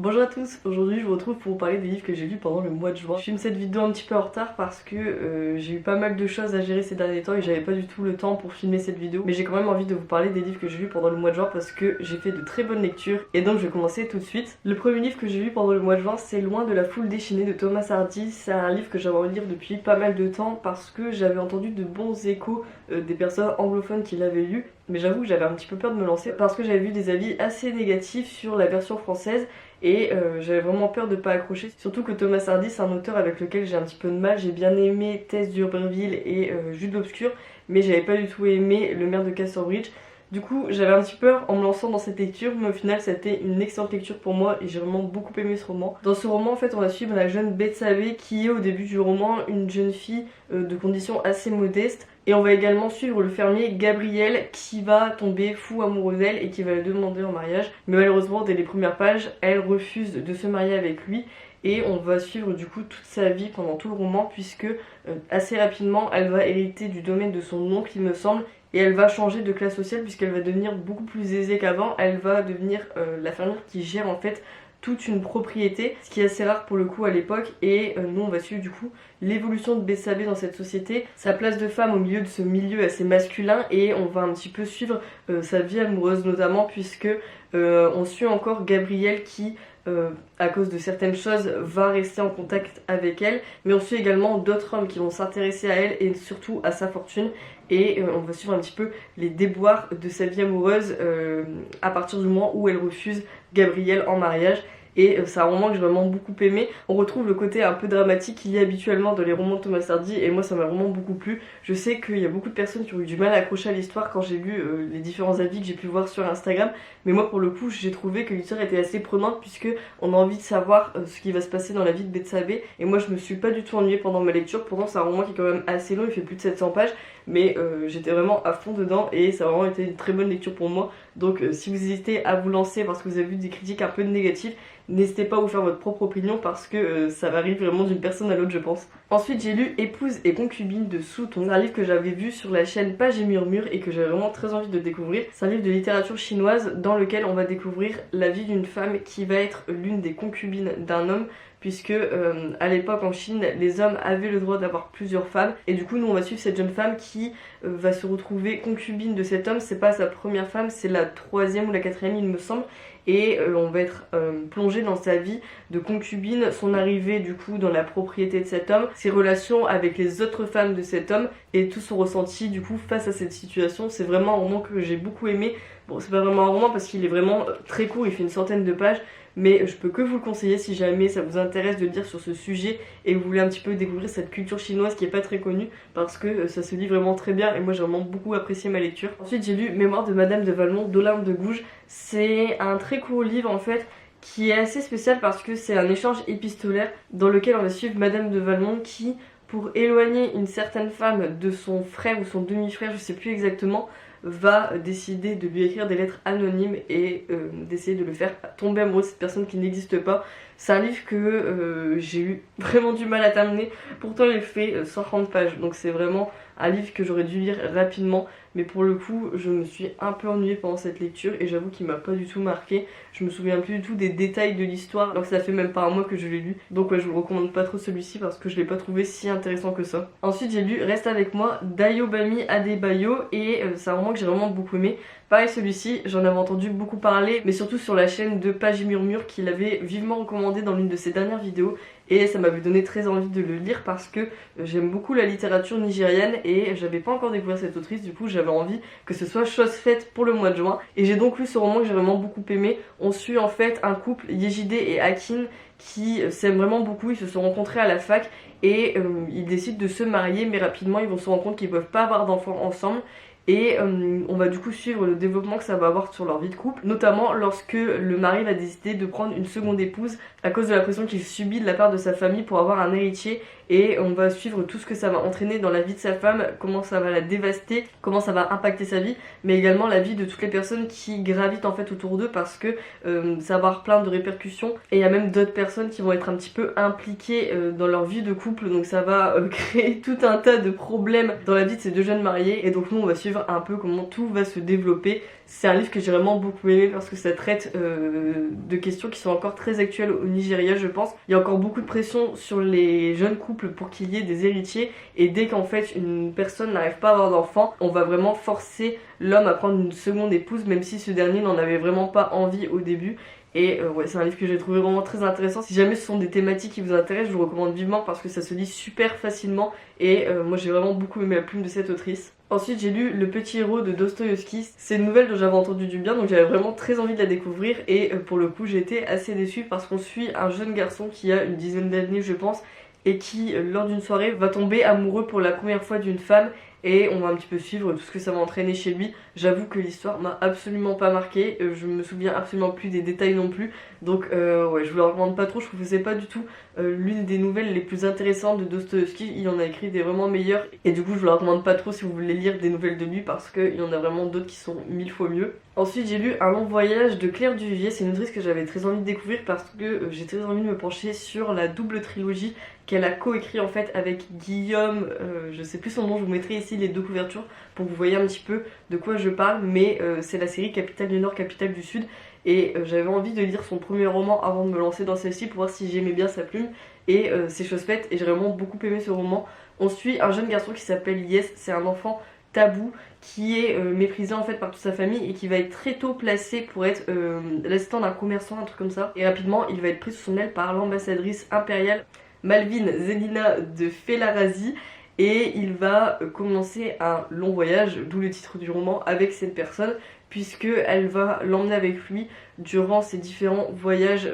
Bonjour à tous, aujourd'hui je vous retrouve pour vous parler des livres que j'ai lus pendant le mois de juin. Je filme cette vidéo un petit peu en retard parce que j'ai eu pas mal de choses à gérer ces derniers temps et j'avais pas du tout le temps pour filmer cette vidéo. Mais j'ai quand même envie de vous parler des livres que j'ai lus pendant le mois de juin parce que j'ai fait de très bonnes lectures et donc je vais commencer tout de suite. Le premier livre que j'ai lu pendant le mois de juin, c'est Loin de la foule déchaînée de Thomas Hardy. C'est un livre que j'avais envie de lire depuis pas mal de temps parce que j'avais entendu de bons échos des personnes anglophones qui l'avaient lu. Mais j'avoue que j'avais un petit peu peur de me lancer parce que j'avais vu des avis assez négatifs sur la version française et j'avais vraiment peur de pas accrocher. Surtout que Thomas Hardy c'est un auteur avec lequel j'ai un petit peu de mal. J'ai bien aimé Tess d'Urbanville et Jude l'Obscur, mais j'avais pas du tout aimé Le maire de Casterbridge. Du coup j'avais un petit peur en me lançant dans cette lecture, mais au final c'était une excellente lecture pour moi et j'ai vraiment beaucoup aimé ce roman. Dans ce roman en fait on va suivre la jeune Betsabe qui est au début du roman une jeune fille de conditions assez modestes. Et on va également suivre le fermier Gabriel qui va tomber fou amoureux d'elle et qui va la demander en mariage. Mais malheureusement dès les premières pages elle refuse de se marier avec lui. Et on va suivre du coup toute sa vie pendant tout le roman puisque assez rapidement elle va hériter du domaine de son oncle il me semble. Et elle va changer de classe sociale puisqu'elle va devenir beaucoup plus aisée qu'avant. Elle va devenir la fermière qui gère en fait toute une propriété, ce qui est assez rare pour le coup à l'époque. Et nous on va suivre du coup l'évolution de Bessabé dans cette société, sa place de femme au milieu de ce milieu assez masculin, et on va un petit peu suivre sa vie amoureuse notamment puisque on suit encore Gabriel qui à cause de certaines choses va rester en contact avec elle, mais on suit également d'autres hommes qui vont s'intéresser à elle et surtout à sa fortune. Et on va suivre un petit peu les déboires de sa vie amoureuse à partir du moment où elle refuse Gabriel en mariage. Et c'est un roman que j'ai vraiment beaucoup aimé. On retrouve le côté un peu dramatique qu'il y a habituellement dans les romans de Thomas Hardy et moi ça m'a vraiment beaucoup plu. Je sais qu'il y a beaucoup de personnes qui ont eu du mal à accrocher à l'histoire quand j'ai lu les différents avis que j'ai pu voir sur Instagram. Mais moi pour le coup j'ai trouvé que l'histoire était assez prenante puisque on a envie de savoir ce qui va se passer dans la vie de Betsabe. Et moi je me suis pas du tout ennuyée pendant ma lecture. Pourtant c'est un roman qui est quand même assez long, il fait plus de 700 pages. Mais j'étais vraiment à fond dedans et ça a vraiment été une très bonne lecture pour moi. Donc si vous hésitez à vous lancer parce que vous avez vu des critiques un peu négatives, n'hésitez pas à vous faire votre propre opinion parce que ça varie vraiment d'une personne à l'autre je pense. Ensuite j'ai lu Épouse et concubine de Souton, un livre que j'avais vu sur la chaîne Page et Murmure et que j'avais vraiment très envie de découvrir. C'est un livre de littérature chinoise dans lequel on va découvrir la vie d'une femme qui va être l'une des concubines d'un homme, puisque à l'époque en Chine les hommes avaient le droit d'avoir plusieurs femmes et du coup nous on va suivre cette jeune femme qui va se retrouver concubine de cet homme. C'est pas sa première femme, c'est la troisième ou la quatrième il me semble. Et on va être plongé dans sa vie de concubine, son arrivée du coup dans la propriété de cet homme, ses relations avec les autres femmes de cet homme et tout son ressenti du coup face à cette situation. C'est vraiment un roman que j'ai beaucoup aimé. Bon c'est pas vraiment un roman parce qu'il est vraiment très court, il fait une centaine de pages, mais je peux que vous le conseiller si jamais ça vous intéresse de lire sur ce sujet et que vous voulez un petit peu découvrir cette culture chinoise qui est pas très connue, parce que ça se lit vraiment très bien et moi j'ai vraiment beaucoup apprécié ma lecture. Ensuite j'ai lu Mémoire de Madame de Valmont d'Olympe de Gouges. C'est un très court livre en fait qui est assez spécial parce que c'est un échange épistolaire dans lequel on va suivre Madame de Valmont qui, pour éloigner une certaine femme de son frère ou son demi-frère, je sais plus exactement, va décider de lui écrire des lettres anonymes et d'essayer de le faire tomber amoureux de cette personne qui n'existe pas. C'est un livre que j'ai eu vraiment du mal à terminer, pourtant il fait 130 pages, donc c'est vraiment un livre que j'aurais dû lire rapidement, mais pour le coup je me suis un peu ennuyée pendant cette lecture et j'avoue qu'il m'a pas du tout marqué. Je me souviens plus du tout des détails de l'histoire alors que ça fait même pas un mois que je l'ai lu, donc ouais je vous recommande pas trop celui-ci parce que je l'ai pas trouvé si intéressant que ça. Ensuite j'ai lu Reste avec moi d'Ayobami Adebayo et c'est un roman que j'ai vraiment beaucoup aimé. Pareil celui-ci, j'en avais entendu beaucoup parler, mais surtout sur la chaîne de Page et Murmure qui l'avait vivement recommandé dans l'une de ses dernières vidéos. Et ça m'avait donné très envie de le lire parce que j'aime beaucoup la littérature nigériane et j'avais pas encore découvert cette autrice, du coup j'avais envie que ce soit chose faite pour le mois de juin. Et j'ai donc lu ce roman que j'ai vraiment beaucoup aimé. On suit en fait un couple, Yejide et Akin, qui s'aiment vraiment beaucoup. Ils se sont rencontrés à la fac et ils décident de se marier, mais rapidement ils vont se rendre compte qu'ils peuvent pas avoir d'enfants ensemble. Et on va du coup suivre le développement que ça va avoir sur leur vie de couple, notamment lorsque le mari va décider de prendre une seconde épouse à cause de la pression qu'il subit de la part de sa famille pour avoir un héritier. Et on va suivre tout ce que ça va entraîner dans la vie de sa femme, comment ça va la dévaster, comment ça va impacter sa vie, mais également la vie de toutes les personnes qui gravitent en fait autour d'eux parce que ça va avoir plein de répercussions. Et il y a même d'autres personnes qui vont être un petit peu impliquées dans leur vie de couple, donc ça va créer tout un tas de problèmes dans la vie de ces deux jeunes mariés. Et donc nous on va suivre suivre un peu comment tout va se développer. C'est un livre que j'ai vraiment beaucoup aimé parce que ça traite de questions qui sont encore très actuelles au Nigeria, je pense. Il y a encore beaucoup de pression sur les jeunes couples pour qu'il y ait des héritiers, et dès qu'en fait une personne n'arrive pas à avoir d'enfant, on va vraiment forcer l'homme à prendre une seconde épouse, même si ce dernier n'en avait vraiment pas envie au début. Et ouais, c'est un livre que j'ai trouvé vraiment très intéressant. Si jamais ce sont des thématiques qui vous intéressent, je vous recommande vivement parce que ça se lit super facilement. Et moi j'ai vraiment beaucoup aimé la plume de cette autrice. Ensuite j'ai lu Le Petit Héros de Dostoïevski. C'est une nouvelle dont j'avais entendu du bien, donc j'avais vraiment très envie de la découvrir. Et pour le coup j'ai été assez déçue parce qu'on suit un jeune garçon qui a une dizaine d'années je pense, et qui lors d'une soirée va tomber amoureux pour la première fois d'une femme. Et on va un petit peu suivre tout ce que ça va entraîner chez lui. J'avoue que l'histoire m'a absolument pas marqué, je me souviens absolument plus des détails non plus. Donc ouais, je vous la recommande pas trop, je trouve que c'est pas du tout l'une des nouvelles les plus intéressantes de Dostoïevski. Il en a écrit des vraiment meilleures, et du coup je vous la recommande pas trop si vous voulez lire des nouvelles de lui, parce qu'il y en a vraiment d'autres qui sont 1000 fois mieux. Ensuite j'ai lu Un long voyage de Claire Duvivier. C'est une autrice que j'avais très envie de découvrir parce que j'ai très envie de me pencher sur la double trilogie qu'elle a coécrit en fait avec Guillaume, je sais plus son nom, je vous mettrai ici les deux couvertures pour que vous voyez un petit peu de quoi je parle, mais c'est la série Capitale du Nord, Capitale du Sud, et j'avais envie de lire son premier roman avant de me lancer dans celle-ci pour voir si j'aimais bien sa plume, et c'est chose faite, et j'ai vraiment beaucoup aimé ce roman. On suit un jeune garçon qui s'appelle Yes, c'est un enfant tabou qui est méprisé en fait par toute sa famille et qui va être très tôt placé pour être l'assistant d'un commerçant, un truc comme ça, et rapidement il va être pris sous son aile par l'ambassadrice impériale Malvine Zelina de Felarazi, et il va commencer un long voyage, d'où le titre du roman, avec cette personne, puisqu'elle va l'emmener avec lui durant ses différents voyages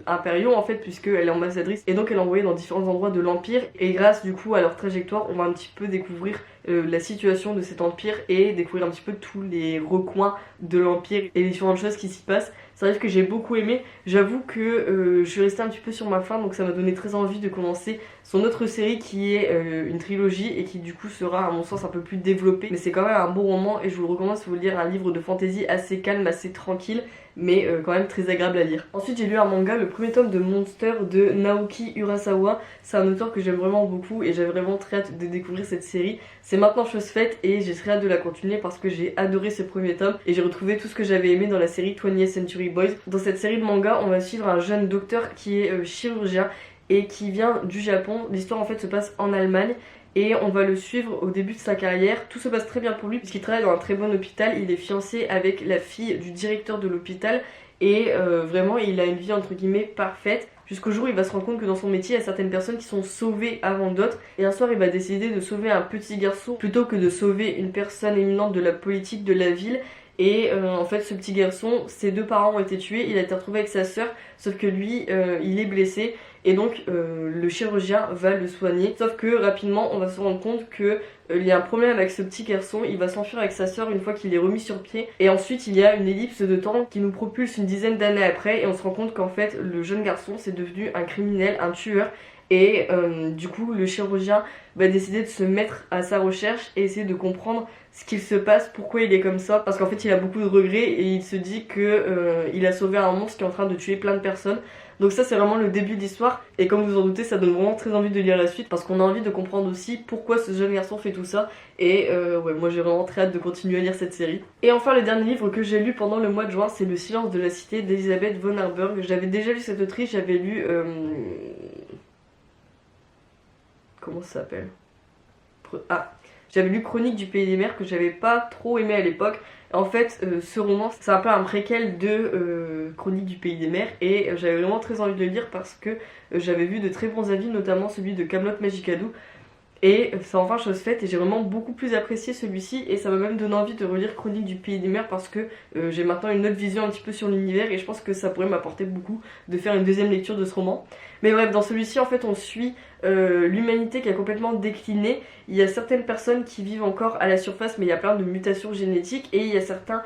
impériaux en fait, puisqu'elle est ambassadrice et donc elle est envoyée dans différents endroits de l'Empire, et grâce du coup à leur trajectoire on va un petit peu découvrir la situation de cet empire et découvrir un petit peu tous les recoins de l'Empire et les différentes choses qui s'y passent. C'est un livre que j'ai beaucoup aimé, j'avoue que je suis restée un petit peu sur ma faim, donc ça m'a donné très envie de commencer son autre série qui est une trilogie et qui du coup sera à mon sens un peu plus développée, mais c'est quand même un bon roman et je vous le recommande si vous voulez lire un livre de fantasy assez calme, assez tranquille, mais quand même très agréable à lire. Ensuite j'ai lu un manga, le premier tome de Monster de Naoki Urasawa. C'est un auteur que j'aime vraiment beaucoup et j'avais vraiment très hâte de découvrir cette série. C'est maintenant chose faite et j'ai très hâte de la continuer parce que j'ai adoré ce premier tome et j'ai retrouvé tout ce que j'avais aimé dans la série 20th Century Boys. Dans cette série de manga on va suivre un jeune docteur qui est chirurgien et qui vient du Japon. L'histoire en fait se passe en Allemagne et on va le suivre au début de sa carrière. Tout se passe très bien pour lui puisqu'il travaille dans un très bon hôpital, il est fiancé avec la fille du directeur de l'hôpital et vraiment il a une vie entre guillemets parfaite, jusqu'au jour où il va se rendre compte que dans son métier il y a certaines personnes qui sont sauvées avant d'autres, et un soir il va décider de sauver un petit garçon plutôt que de sauver une personne éminente de la politique de la ville. Et en fait ce petit garçon, ses deux parents ont été tués, il a été retrouvé avec sa sœur, sauf que lui il est blessé et donc le chirurgien va le soigner. Sauf que rapidement on va se rendre compte que il y a un problème avec ce petit garçon, il va s'enfuir avec sa sœur une fois qu'il est remis sur pied. Et ensuite il y a une ellipse de temps qui nous propulse une dizaine d'années après et on se rend compte qu'en fait le jeune garçon c'est devenu un criminel, un tueur. Et du coup le chirurgien va décider de se mettre à sa recherche et essayer de comprendre ce qu'il se passe, pourquoi il est comme ça, parce qu'en fait il a beaucoup de regrets et il se dit que il a sauvé un monstre qui est en train de tuer plein de personnes. Donc ça c'est vraiment le début de l'histoire et comme vous en doutez ça donne vraiment très envie de lire la suite parce qu'on a envie de comprendre aussi pourquoi ce jeune garçon fait tout ça. Et ouais, moi j'ai vraiment très hâte de continuer à lire cette série. Et enfin le dernier livre que j'ai lu pendant le mois de juin, c'est Le Silence de la Cité d'Elisabeth von Harburg. J'avais déjà lu cette autrice, j'avais lu comment ça s'appelle, j'avais lu Chronique du Pays des Mers que j'avais pas trop aimé à l'époque. En fait ce roman c'est un peu un préquel de Chronique du Pays des Mers et j'avais vraiment très envie de le lire parce que j'avais vu de très bons avis, notamment celui de Camelot Magicadou. Et c'est enfin chose faite et j'ai vraiment beaucoup plus apprécié celui-ci et ça m'a même donné envie de relire Chronique du Pays des Mers parce que j'ai maintenant une autre vision un petit peu sur l'univers et je pense que ça pourrait m'apporter beaucoup de faire une deuxième lecture de ce roman. Mais bref, dans celui-ci en fait on suit l'humanité qui a complètement décliné. Il y a certaines personnes qui vivent encore à la surface mais il y a plein de mutations génétiques et il y a certains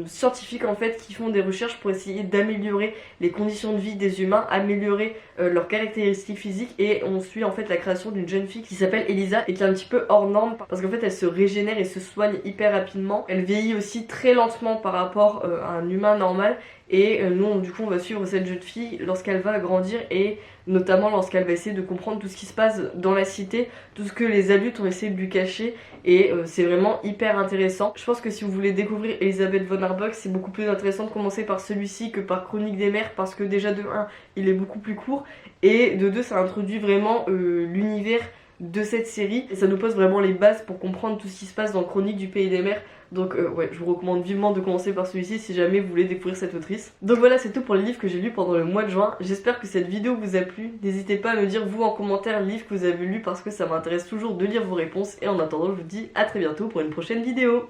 scientifiques en fait qui font des recherches pour essayer d'améliorer les conditions de vie des humains, améliorer leurs caractéristiques physiques, et on suit en fait la création d'une jeune fille qui s'appelle Elisa et qui est un petit peu hors norme parce qu'en fait elle se régénère et se soigne hyper rapidement. Elle vieillit aussi très lentement par rapport à un humain normal et nous du coup on va suivre cette jeune fille lorsqu'elle va grandir et notamment lorsqu'elle va essayer de comprendre tout ce qui se passe dans la cité, tout ce que les adultes ont essayé de lui cacher, et c'est vraiment hyper intéressant. Je pense que si vous voulez découvrir Elisabeth von Harbach, c'est beaucoup plus intéressant de commencer par celui-ci que par Chronique des mers, parce que déjà de 1 il est beaucoup plus court, et de 2 ça introduit vraiment l'univers de cette série et ça nous pose vraiment les bases pour comprendre tout ce qui se passe dans Chronique du Pays des Mers. Donc ouais, je vous recommande vivement de commencer par celui-ci si jamais vous voulez découvrir cette autrice. Donc voilà, c'est tout pour les livres que j'ai lus pendant le mois de juin. J'espère que cette vidéo vous a plu. N'hésitez pas à me dire vous en commentaire le livre que vous avez lu, parce que ça m'intéresse toujours de lire vos réponses. Et en attendant, je vous dis à très bientôt pour une prochaine vidéo.